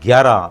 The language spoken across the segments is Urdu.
11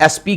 SP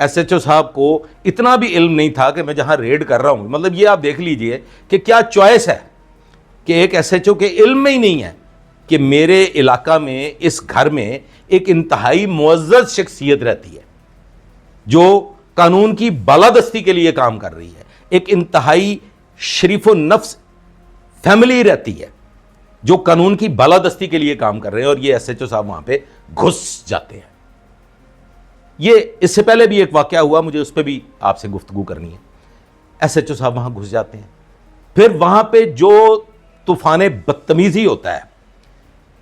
ایس ایچ او صاحب کو اتنا بھی علم نہیں تھا کہ میں جہاں ریڈ کر رہا ہوں، مطلب یہ آپ دیکھ لیجئے کہ کیا چوائس ہے کہ ایک ایس ایچ او کے علم میں ہی نہیں ہے کہ میرے علاقہ میں اس گھر میں ایک انتہائی معزز شخصیت رہتی ہے جو قانون کی بالادستی کے لیے کام کر رہی ہے، ایک انتہائی شریف و نفس فیملی رہتی ہے جو قانون کی بالادستی کے لیے کام کر رہے ہیں، اور یہ ایس ایچ او صاحب وہاں پہ گھس جاتے ہیں۔ یہ اس سے پہلے بھی ایک واقعہ ہوا، مجھے اس پہ بھی آپ سے گفتگو کرنی ہے۔ ایس ایچ او صاحب وہاں گھس جاتے ہیں، پھر وہاں پہ جو طوفان بدتمیزی ہوتا ہے،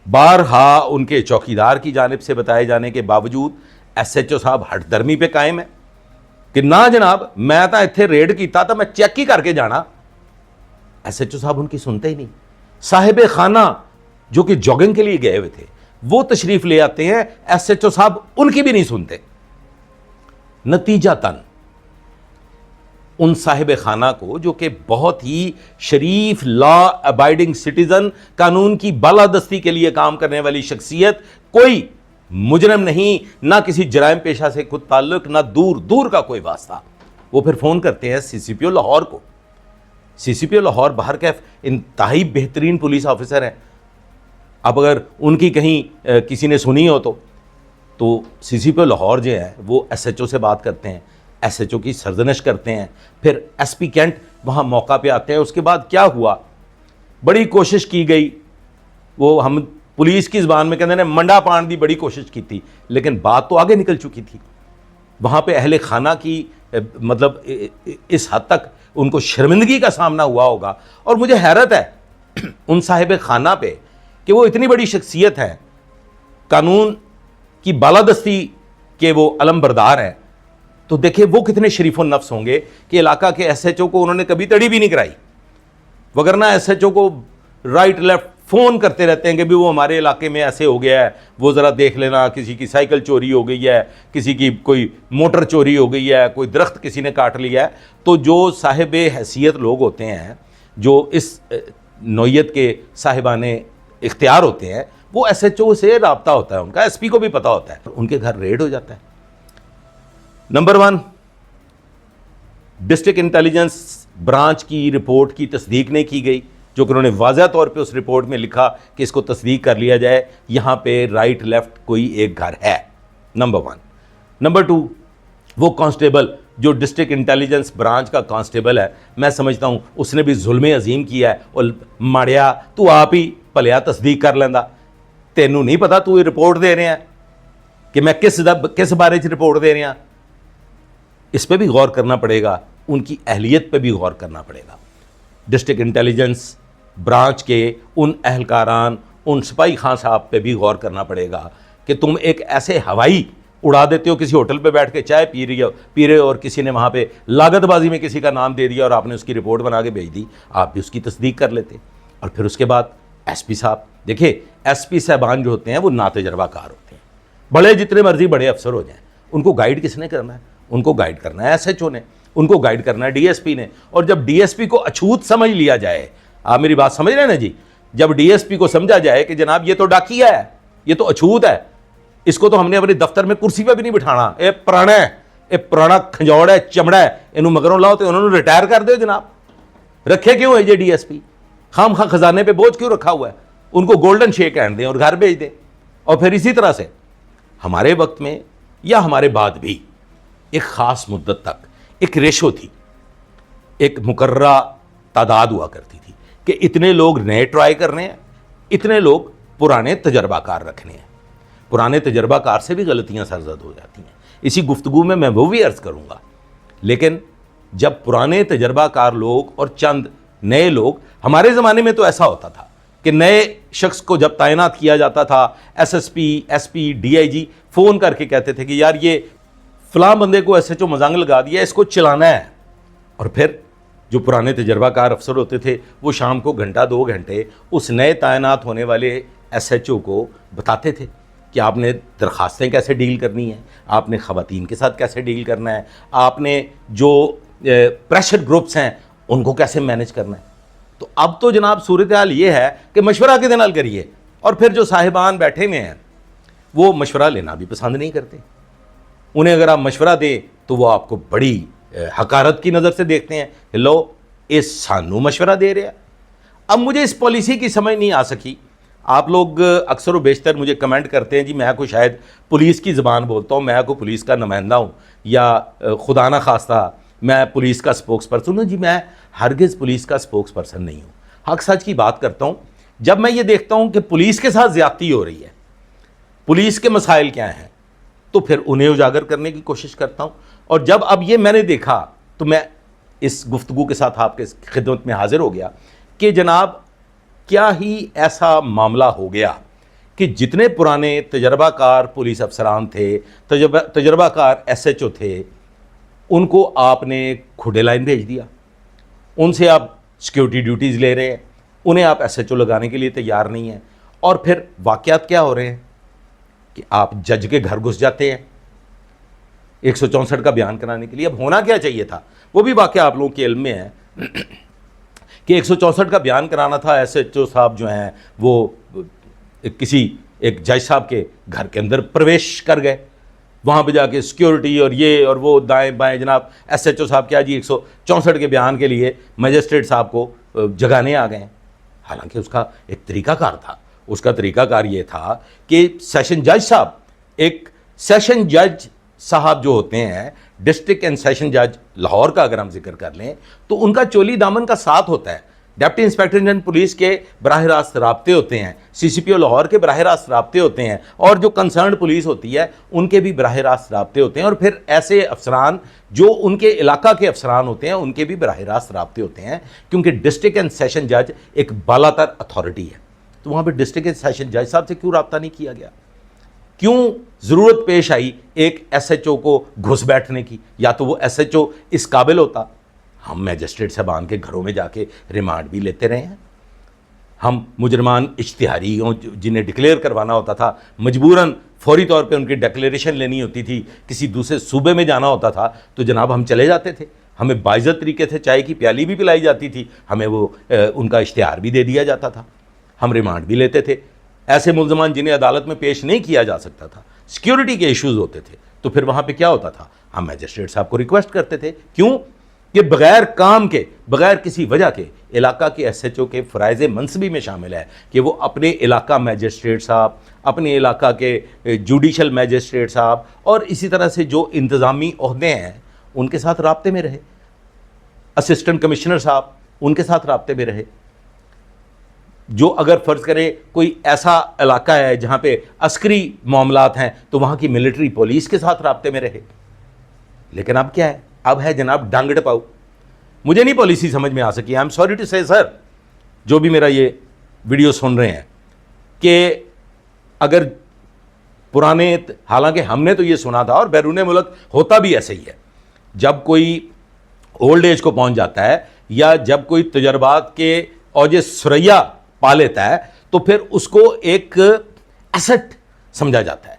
بارہا ان کے چوکیدار کی جانب سے بتائے جانے کے باوجود ایس ایچ او صاحب ہٹ درمی پہ قائم ہے کہ نہ جناب میں تو اتنے ریڈ کیتا تھا، میں چیک ہی کر کے جانا۔ ایس ایچ او صاحب ان کی سنتے ہی نہیں۔ صاحب خانہ جو کہ جاگنگ کے لیے گئے ہوئے تھے وہ تشریف لے آتے ہیں، ایس ایچ او صاحب ان کی بھی نہیں سنتے۔ نتیجہ تن ان صاحب خانہ کو جو کہ بہت ہی شریف لا ابائیڈنگ سٹیزن، قانون کی بالادستی کے لیے کام کرنے والی شخصیت، کوئی مجرم نہیں، نہ کسی جرائم پیشہ سے خود تعلق، نہ دور دور کا کوئی واسطہ، وہ پھر فون کرتے ہیں سی سی پی او لاہور کو۔ سی سی پی او لاہور بہرکیف انتہائی بہترین پولیس آفیسر ہیں، اب اگر ان کی کہیں کسی نے سنی ہو تو سی سی پی او لاہور جو ہے وہ ایس ایچ او سے بات کرتے ہیں، ایس ایچ او کی سرزنش کرتے ہیں، پھر ایس پی کینٹ وہاں موقع پہ آتے ہیں۔ اس کے بعد کیا ہوا، بڑی کوشش کی گئی، وہ ہم پولیس کی زبان میں کہتے ہیں منڈا پان دی بڑی کوشش کی تھی، لیکن بات تو آگے نکل چکی تھی۔ وہاں پہ اہل خانہ کی مطلب اس حد تک ان کو شرمندگی کا سامنا ہوا ہوگا، اور مجھے حیرت ہے ان صاحب خانہ پہ کہ وہ اتنی بڑی شخصیت ہے، قانون کی بالادستی کے وہ علم بردار ہیں، تو دیکھیں وہ کتنے شریف و نفس ہوں گے کہ علاقہ کے ایس ایچ او کو انہوں نے کبھی تڑی بھی نہیں کرائی، وگرنہ ایس ایچ او کو رائٹ لیفٹ فون کرتے رہتے ہیں کہ بھی وہ ہمارے علاقے میں ایسے ہو گیا ہے، وہ ذرا دیکھ لینا، کسی کی سائیکل چوری ہو گئی ہے، کسی کی کوئی موٹر چوری ہو گئی ہے، کوئی درخت کسی نے کاٹ لیا ہے۔ تو جو صاحب حیثیت لوگ ہوتے ہیں، جو اس نوعیت کے صاحبان اختیار ہوتے ہیں، وہ ایس ایچ او سے رابطہ ہوتا ہے ان کا، ایس پی کو بھی پتہ ہوتا ہے، ان کے گھر ریڈ ہو جاتا ہے۔ نمبر 1، ڈسٹرکٹ انٹیلیجنس برانچ کی رپورٹ کی تصدیق نہیں کی گئی، جو کہ انہوں نے واضح طور پہ اس رپورٹ میں لکھا کہ اس کو تصدیق کر لیا جائے، یہاں پہ رائٹ لیفٹ کوئی ایک گھر ہے، نمبر 1۔ نمبر 2، وہ کانسٹیبل جو ڈسٹرکٹ انٹیلیجنس برانچ کا کانسٹیبل ہے، میں سمجھتا ہوں اس نے بھی ظلم عظیم کیا ہے، اور ماڑیا تو آپ ہی پلیا تصدیق کر لینا، تینوں نہیں پتا تو یہ رپورٹ دے رہے ہیں کہ میں کس بارے سے رپورٹ دے رہے ہیں۔ اس پہ بھی غور کرنا پڑے گا، ان کی اہلیت پہ بھی غور کرنا پڑے گا۔ ڈسٹرکٹ انٹیلیجنس برانچ کے ان اہلکاران، ان سپاہی خان صاحب پہ بھی غور کرنا پڑے گا کہ تم ایک ایسے ہوائی اڑا دیتے ہو، کسی ہوٹل پہ بیٹھ کے چائے پی رہے اور کسی نے وہاں پہ لاگت بازی میں کسی کا نام دے دیا اور آپ نے اس کی رپورٹ بنا کے بھیج دی، آپ بھی اس کی تصدیق کر لیتے۔ اور پھر اس کے بعد ایس پی صاحب، دیکھیں ایس پی صاحبان جو ہوتے ہیں وہ ناتجربہ کار ہوتے ہیں، بڑے جتنے مرضی بڑے افسر ہو جائیں، ان کو گائیڈ کس نے کرنا ہے؟ ان کو گائیڈ کرنا ہے ایس ایچ او نے، ان کو گائیڈ کرنا ہے ڈی ایس پی نے، اور جب ڈی ایس پی کو اچھوت سمجھ لیا جائے، آپ میری بات سمجھ رہے ہیں نا جی، جب ڈی ایس پی کو سمجھا جائے کہ جناب یہ تو ڈاکیا ہے، یہ تو اچھوت ہے، اس کو تو ہم نے اپنے دفتر میں کرسی پہ بھی نہیں بٹھانا، اے پرانا کھنجوڑ ہے، چمڑا ہے، انہوں مگروں لاؤ تو انہوں نے ریٹائر کر دو جناب، رکھے کیوں ہے یہ ڈی ایس پی؟ خام خواہ خزانے پہ بوجھ کیوں رکھا ہوا ہے؟ ان کو گولڈن شیک ہینڈ دیں اور گھر بھیج دیں۔ اور پھر اسی طرح سے ہمارے وقت میں یا ہمارے بعد بھی ایک خاص مدت تک ایک ریشو تھی، ایک مقررہ تعداد ہوا کرتی تھی کہ اتنے لوگ نئے ٹرائی کرنے ہیں، اتنے لوگ پرانے تجربہ کار رکھنے ہیں۔ پرانے تجربہ کار سے بھی غلطیاں سرزد ہو جاتی ہیں، اسی گفتگو میں وہ بھی عرض کروں گا، لیکن جب پرانے تجربہ کار لوگ اور چند نئے لوگ، ہمارے زمانے میں تو ایسا ہوتا تھا کہ نئے شخص کو جب تعینات کیا جاتا تھا، S P D I G phone کر کے کہتے تھے کہ یار یہ فلاں بندے کو ایس ایچ او مزنگ لگا دیا، اس کو چلانا ہے، اور پھر جو پرانے تجربہ کار افسر ہوتے تھے وہ شام کو گھنٹہ 2 گھنٹے اس نئے تعینات ہونے والے ایس ایچ او کو بتاتے تھے کہ آپ نے درخواستیں کیسے ڈیل کرنی ہیں، آپ نے خواتین کے ساتھ کیسے ڈیل کرنا ہے، آپ نے جو پریشر گروپس ہیں ان کو کیسے مینیج کرنا ہے۔ تو اب تو جناب صورتحال یہ ہے کہ مشورہ کے نال کریے، اور پھر جو صاحبان بیٹھے ہوئے ہیں وہ مشورہ لینا بھی پسند نہیں کرتے، انہیں اگر آپ مشورہ دیں تو وہ آپ کو بڑی حقارت کی نظر سے دیکھتے ہیں، لو یہ سانو مشورہ دے رہے ہیں۔ اب مجھے اس پالیسی کی سمجھ نہیں آ سکی۔ آپ لوگ اکثر و بیشتر مجھے کمنٹ کرتے ہیں جی میں کو شاید پولیس کی زبان بولتا ہوں، میں کو پولیس کا نمائندہ ہوں، یا خدا نہ خواستہ میں پولیس کا سپوکس پرسن ہوں۔ جی میں ہرگز پولیس کا سپوکس پرسن نہیں ہوں، حق سچ کی بات کرتا ہوں۔ جب میں یہ دیکھتا ہوں کہ پولیس کے ساتھ زیادتی ہو رہی ہے، پولیس کے مسائل کیا ہیں، تو پھر انہیں اجاگر کرنے کی کوشش کرتا ہوں۔ اور جب اب یہ میں نے دیکھا تو میں اس گفتگو کے ساتھ آپ کے خدمت میں حاضر ہو گیا کہ جناب کیا ہی ایسا معاملہ ہو گیا کہ جتنے پرانے تجربہ کار پولیس افسران تھے، تجربہ کار ایس ایچ او تھے، ان کو آپ نے کھڈے لائن بھیج دیا، ان سے آپ سیکیورٹی ڈیوٹیز لے رہے ہیں، انہیں آپ ایس ایچ او لگانے کے لیے تیار نہیں ہیں۔ اور پھر واقعات کیا ہو رہے ہیں کہ آپ جج کے گھر گھس جاتے ہیں 164 کا بیان کرانے کے لیے۔ اب ہونا کیا چاہیے تھا، وہ بھی واقعہ آپ لوگوں کے علم میں ہے کہ 164 کا بیان کرانا تھا، ایس ایچ او صاحب جو ہیں وہ کسی ایک جج صاحب کے گھر کے اندر پرویش کر گئے، وہاں پہ جا کے سیکیورٹی اور یہ اور وہ دائیں بائیں، جناب ایس ایچ او صاحب کیا جی 164 کے بیان کے لیے مجسٹریٹ صاحب کو جگانے آ گئے ہیں۔ حالانکہ اس کا ایک طریقہ کار تھا، اس کا طریقہ کار یہ تھا کہ سیشن جج صاحب، ایک سیشن جج صاحب جو ہوتے ہیں ڈسٹرکٹ اینڈ سیشن جج لاہور کا اگر ہم ذکر کر لیں تو ان کا چولی دامن کا ساتھ ہوتا ہے، ڈپٹی انسپیکٹر جنرل پولیس کے براہ راست رابطے ہوتے ہیں، سی سی پی او لاہور کے براہ راست رابطے ہوتے ہیں، اور جو کنسرنڈ پولیس ہوتی ہے ان کے بھی براہ راست رابطے ہوتے ہیں، اور پھر ایسے افسران جو ان کے علاقہ کے افسران ہوتے ہیں ان کے بھی براہ راست رابطے ہوتے ہیں، کیونکہ ڈسٹرکٹ اینڈ سیشن جج ایک بالا تر اتھارٹی ہے۔ تو وہاں پہ ڈسٹرکٹ اینڈ سیشن جج صاحب سے کیوں رابطہ نہیں کیا گیا؟ کیوں ضرورت پیش آئی ایک ایس ایچ او کو گھس بیٹھنے کی؟ یا تو وہ ایس ایچ او اس قابل ہوتا، ہم میجسٹریٹ صاحبان کے گھروں میں جا کے ریمانڈ بھی لیتے رہے ہیں، ہم مجرمان اشتہاری جنہیں ڈکلیئر کروانا ہوتا تھا مجبوراً فوری طور پہ ان کی ڈکلیریشن لینی ہوتی تھی، کسی دوسرے صوبے میں جانا ہوتا تھا تو جناب ہم چلے جاتے تھے، ہمیں باعزت طریقے سے چائے کی پیالی بھی پلائی جاتی تھی، ہمیں وہ ان کا اشتہار بھی دے دیا جاتا تھا، ہم ریمانڈ بھی لیتے تھے۔ ایسے ملزمان جنہیں عدالت میں پیش نہیں کیا جا سکتا تھا، سیکیورٹی کے ایشوز ہوتے تھے، تو پھر وہاں پہ کیا ہوتا تھا، ہم میجسٹریٹ صاحب کو ریکویسٹ کرتے تھے، کیوں کہ بغیر کام کے، بغیر کسی وجہ کے علاقہ کے ایس ایچ او کے فرائض منصبی میں شامل ہے کہ وہ اپنے علاقہ میجسٹریٹ صاحب، اپنے علاقہ کے جوڈیشل میجسٹریٹ صاحب اور اسی طرح سے جو انتظامی عہدے ہیں ان کے ساتھ رابطے میں رہے، اسسٹنٹ کمشنر صاحب ان کے ساتھ رابطے میں رہے۔ جو اگر فرض کرے کوئی ایسا علاقہ ہے جہاں پہ عسکری معاملات ہیں تو وہاں کی ملٹری پولیس کے ساتھ رابطے میں رہے۔ لیکن اب کیا ہے، اب ہے جناب ڈانگ ٹپاؤ۔ مجھے نہیں پالیسی سمجھ میں آ سکی، آئی ایم سوری ٹو سے سر، جو بھی میرا یہ ویڈیو سن رہے ہیں، کہ اگر پرانے، حالانکہ ہم نے تو یہ سنا تھا اور بیرون ملک ہوتا بھی ایسے ہی ہے، جب کوئی اولڈ ایج کو پہنچ جاتا ہے یا جب کوئی تجربات کے اوج ثریا پا لیتا ہے تو پھر اس کو ایک ایسٹ سمجھا جاتا ہے،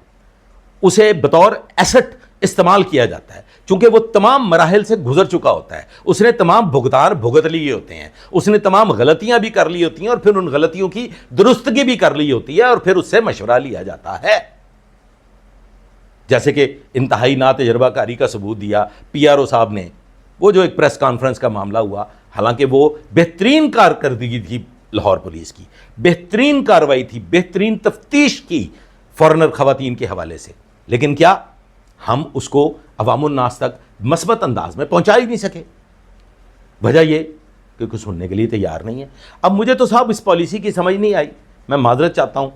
اسے بطور ایسٹ استعمال کیا جاتا ہے، چونکہ وہ تمام مراحل سے گزر چکا ہوتا ہے، اس نے تمام بھگتان بھگت لیے ہوتے ہیں، اس نے تمام غلطیاں بھی کر لی ہوتی ہیں اور پھر ان غلطیوں کی درستگی بھی کر لی ہوتی ہے اور پھر اس سے مشورہ لیا جاتا ہے۔ جیسے کہ انتہائی نا تجربہ کاری کا ثبوت دیا پی آر او صاحب نے، وہ جو ایک پریس کانفرنس کا معاملہ ہوا، حالانکہ وہ بہترین کارکردگی تھی لاہور پولیس کی، بہترین کارروائی تھی، بہترین تفتیش کی فارنر خواتین کے حوالے سے، لیکن کیا ہم اس کو عوام الناس تک مثبت انداز میں پہنچا ہی نہیں سکے؟ وجہ یہ کہ کوئی سننے کے لیے تیار نہیں ہے۔ اب مجھے تو صاحب اس پالیسی کی سمجھ نہیں آئی، میں معذرت چاہتا ہوں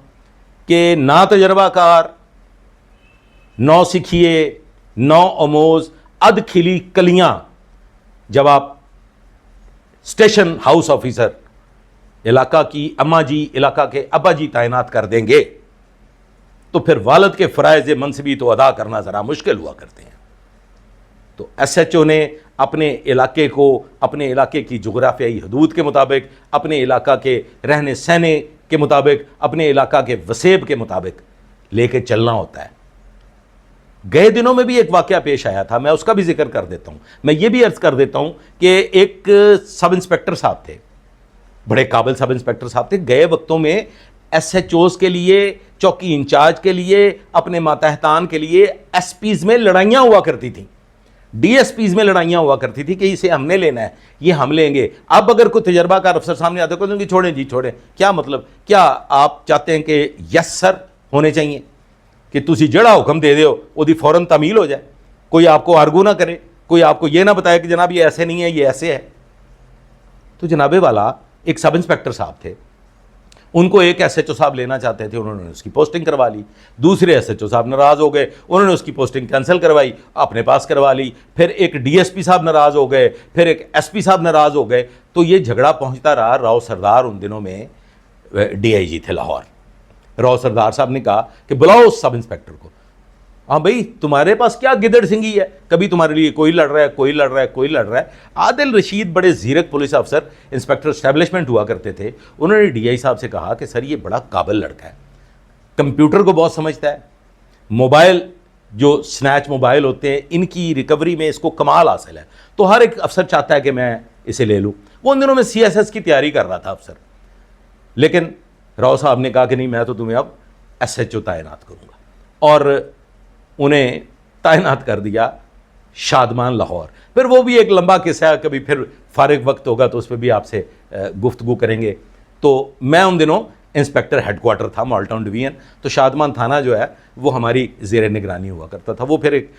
کہ نا تجربہ کار، نو سکھیے، نو آموز، اد کھلی کلیاں، جب آپ اسٹیشن ہاؤس آفیسر علاقہ کی اماں جی، علاقہ کے ابا جی تعینات کر دیں گے تو پھر والد کے فرائض منصبی تو ادا کرنا ذرا مشکل ہوا کرتے ہیں۔ تو ایس ایچ او نے اپنے علاقے کو اپنے علاقے کی جغرافیائی حدود کے مطابق، اپنے علاقہ کے رہنے سہنے کے مطابق، اپنے علاقہ کے وسیب کے مطابق لے کے چلنا ہوتا ہے۔ گئے دنوں میں بھی ایک واقعہ پیش آیا تھا، میں اس کا بھی ذکر کر دیتا ہوں۔ میں یہ بھی عرض کر دیتا ہوں کہ ایک سب انسپیکٹر صاحب تھے، بڑے قابل سب انسپیکٹر صاحب تھے، گئے وقتوں میں ایس ایچ اوز کے لیے, چوکی انچارج کے لیے, اپنے ماتحتان کے لیے ایس پیز میں لڑائیاں ہوا کرتی تھیں, ڈی ایس پیز میں لڑائیاں ہوا کرتی تھی کہ اسے ہم نے لینا ہے, یہ ہم لیں گے. اب اگر کوئی تجربہ کار افسر سامنے آتے ہیں کہ چھوڑیں جی چھوڑیں, کیا مطلب, کیا آپ چاہتے ہیں کہ یس سر ہونے چاہیے کہ تسی جڑا حکم دے دیو وہ دی فوراً تعمیل ہو جائے, کوئی آپ کو آرگو نہ کرے, کوئی آپ کو یہ نہ بتائے کہ جناب یہ ایسے نہیں ہے, یہ ایسے ہے. تو جناب والا ایک سب انسپیکٹر صاحب تھے, ان کو ایک ایس ایچ او صاحب لینا چاہتے تھے, انہوں نے اس کی پوسٹنگ کروا لی. دوسرے ایس ایچ او صاحب ناراض ہو گئے, انہوں نے اس کی پوسٹنگ کینسل کروائی, اپنے پاس کروا لی. پھر ایک ڈی ایس پی صاحب ناراض ہو گئے, پھر ایک ایس پی صاحب ناراض ہو گئے. تو یہ جھگڑا پہنچتا رہا. راؤ سردار ان دنوں میں ڈی آئی جی تھے لاہور. راؤ سردار صاحب نے کہا کہ بلاؤ اس سب انسپیکٹر کو. ہاں بھائی تمہارے پاس کیا گدڑ سنگھی ہے, کبھی تمہارے لیے کوئی لڑ رہا ہے, کوئی لڑ رہا ہے, کوئی لڑ رہا ہے. عادل رشید بڑے زیرک پولیس افسر انسپیکٹر اسٹیبلشمنٹ ہوا کرتے تھے. انہوں نے ڈی آئی صاحب سے کہا کہ سر یہ بڑا قابل لڑکا ہے, کمپیوٹر کو بہت سمجھتا ہے, موبائل جو سنیچ موبائل ہوتے ہیں ان کی ریکوری میں اس کو کمال حاصل ہے, تو ہر ایک افسر چاہتا ہے کہ میں اسے لے لوں. وہ ان دنوں میں سی ایس ایس کی تیاری کر رہا تھا افسر, لیکن راؤ صاحب نے کہا کہ نہیں میں تو تمہیں اب ایس ایچ او تعینات کروں گا, اور انہیں تعینات کر دیا شادمان لاہور. پھر وہ بھی ایک لمبا قصہ ہے, کبھی پھر فارغ وقت ہوگا تو اس پہ بھی آپ سے گفتگو کریں گے. تو میں ان دنوں انسپیکٹر ہیڈ کوارٹر تھا مال ٹاؤن ڈویژن, تو شادمان تھانہ جو ہے وہ ہماری زیر نگرانی ہوا کرتا تھا. وہ پھر ایک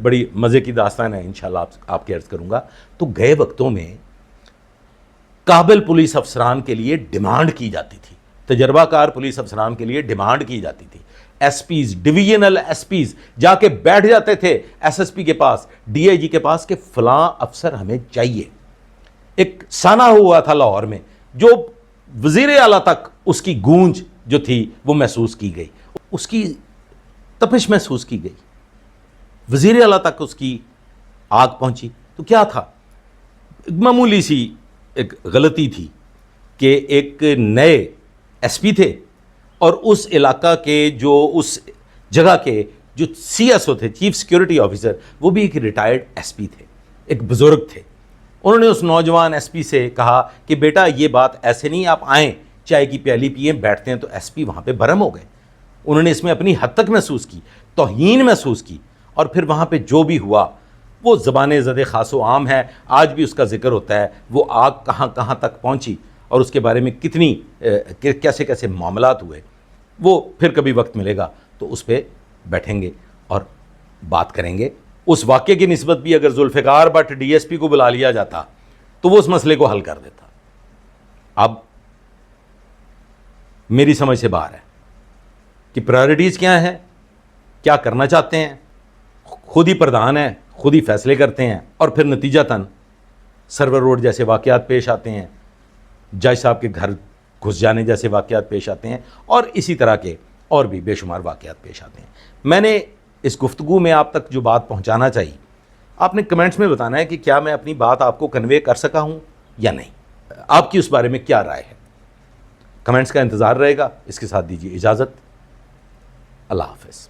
بڑی مزے کی داستان ہے, انشاءاللہ آپ کے عرض کروں گا. تو گئے وقتوں میں قابل پولیس افسران کے لیے ڈیمانڈ کی جاتی تھی, تجربہ کار پولیس افسران کے لیے ڈیمانڈ کی جاتی تھی. S Ps, divisional S Ps جا کے بیٹھ جاتے تھے ایس ایس پی کے پاس, ڈی آئی جی کے پاس کہ فلاں افسر ہمیں چاہیے. ایک سانحہ ہوا تھا لاہور میں جو وزیر اعلیٰ تک اس کی گونج جو تھی وہ محسوس کی گئی, اس کی تپش محسوس کی گئی, وزیر اعلیٰ تک اس کی آگ پہنچی. تو کیا تھا, معمولی سی ایک غلطی تھی کہ ایک نئے ایس پی تھے اور اس علاقہ کے جو اس جگہ کے جو سی ایس او تھے, چیف سیکیورٹی آفیسر, وہ بھی ایک ریٹائرڈ ایس پی تھے, ایک بزرگ تھے. انہوں نے اس نوجوان ایس پی سے کہا کہ بیٹا یہ بات ایسے نہیں, آپ آئیں چائے کی پیالی پئیں, بیٹھتے ہیں. تو ایس پی وہاں پہ برہم ہو گئے. انہوں نے اس میں اپنی حد تک محسوس کی, توہین محسوس کی, اور پھر وہاں پہ جو بھی ہوا وہ زبان زد خاص و عام ہے, آج بھی اس کا ذکر ہوتا ہے. وہ آگ کہاں کہاں تک پہنچی اور اس کے بارے میں کتنی کیسے کیسے معاملات ہوئے, وہ پھر کبھی وقت ملے گا تو اس پہ بیٹھیں گے اور بات کریں گے. اس واقعے کی نسبت بھی اگر Zulfiqar Butt D S P کو بلا لیا جاتا تو وہ اس مسئلے کو حل کر دیتا. اب میری سمجھ سے باہر ہے کہ پرائرٹیز کیا ہیں, کیا کرنا چاہتے ہیں. خود ہی پردھان ہیں, خود ہی فیصلے کرتے ہیں, اور پھر نتیجتاً سرور روڈ جیسے واقعات پیش آتے ہیں, جج صاحب کے گھر گھس جانے جیسے واقعات پیش آتے ہیں, اور اسی طرح کے اور بھی بے شمار واقعات پیش آتے ہیں. میں نے اس گفتگو میں آپ تک جو بات پہنچانا چاہیے, آپ نے کمنٹس میں بتانا ہے کہ کیا میں اپنی بات آپ کو کنوے کر سکا ہوں یا نہیں, آپ کی اس بارے میں کیا رائے ہے. کمنٹس کا انتظار رہے گا. اس کے ساتھ دیجیے اجازت. اللہ حافظ.